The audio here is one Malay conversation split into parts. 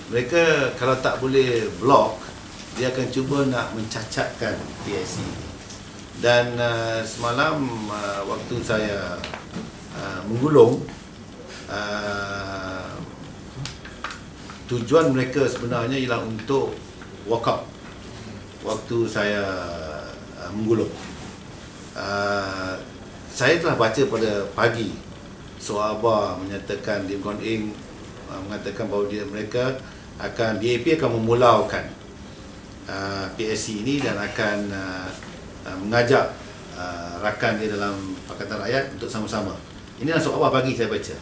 mereka kalau tak boleh blok, dia akan cuba nak mencacatkan PSC. Dan semalam waktu saya menggulung, tujuan mereka sebenarnya ialah untuk walkout waktu saya menggulung. Saya telah baca pada pagi Sohabar menyatakan Lim Guan Eng mengatakan bahawa mereka akan, DAP akan memulaukan PSC ini dan akan mengajak rakan dia dalam Pakatan Rakyat untuk sama-sama. Inilah Sohabar pagi saya baca.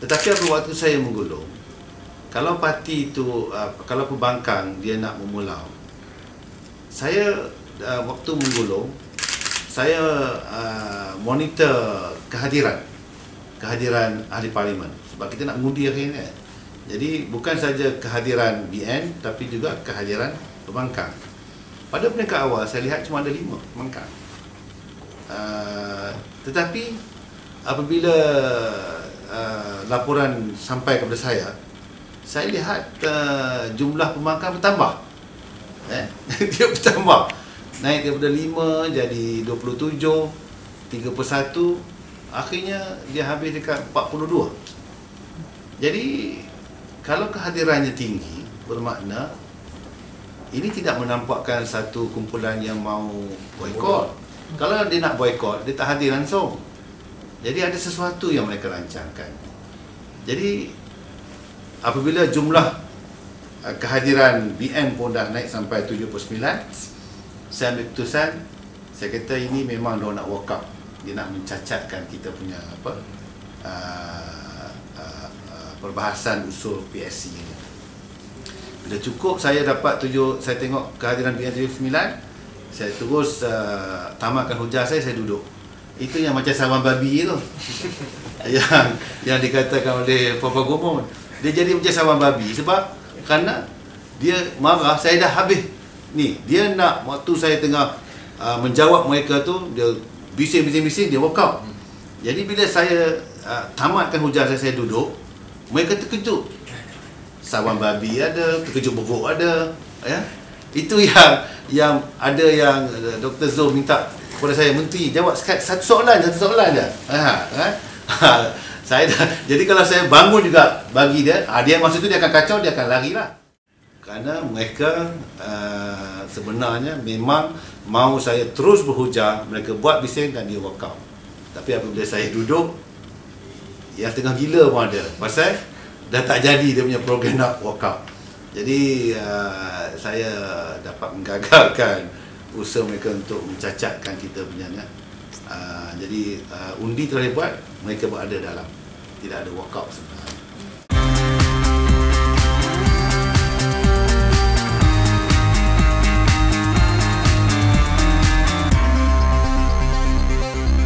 Tetapi pada waktu saya menggulung, kalau parti itu, kalau pembangkang dia nak memulau, saya waktu menggulung, saya monitor kehadiran ahli parlimen sebab kita nak mengundi hari ini. Jadi bukan saja kehadiran BN tapi juga kehadiran pembangkang. Pada peringkat awal saya lihat cuma ada 5 pembangkang. Tetapi apabila laporan sampai kepada saya lihat jumlah pembangkang bertambah. Dia bertambah. Naik daripada 5 jadi 27, 31, akhirnya dia habis dekat 42. Jadi kalau kehadirannya tinggi, bermakna ini tidak menampakkan satu kumpulan yang mau boikot. Kalau dia nak boikot, dia tak hadir langsung. Jadi ada sesuatu yang mereka rancangkan. Jadi apabila jumlah kehadiran BN pun dah naik sampai 79, saya ambil keputusan, saya kata ini memang dia nak walk out. Dia nak mencacatkan kita punya perbahasan usul PSC ini. Bila cukup saya dapat saya tengok kehadiran BN 79, saya terus tamatkan hujah saya duduk. Itu yang macam sawan babi tu. yang dikatakan oleh Papa Gomon. Dia jadi macam sawan babi sebab kerana dia marah, saya dah habis. Ni, dia nak waktu saya tengah menjawab mereka tu, dia bising-bising, dia walk out. Jadi bila saya tamatkan hujah saya duduk, mereka terkejut. Sawan babi ada, terkejut bogok ada, ya. Itu yang ada yang Dr. Zul minta kepada saya, menteri jawab satu soalan je. Saya dah, jadi kalau saya bangun juga bagi dia, dia masa tu dia akan kacau, dia akan larilah. Kerana mereka sebenarnya memang mau saya terus berhujah, mereka buat bising dan dia walk out. Tapi apabila saya duduk, yang tengah gila pun ada. Pasal dah tak jadi dia punya program nak walk out. Jadi saya dapat menggagalkan usaha mereka untuk mencacatkan kita punya. Jadi undi telah dibuat, mereka berada dalam. Tidak ada walk out sebenarnya.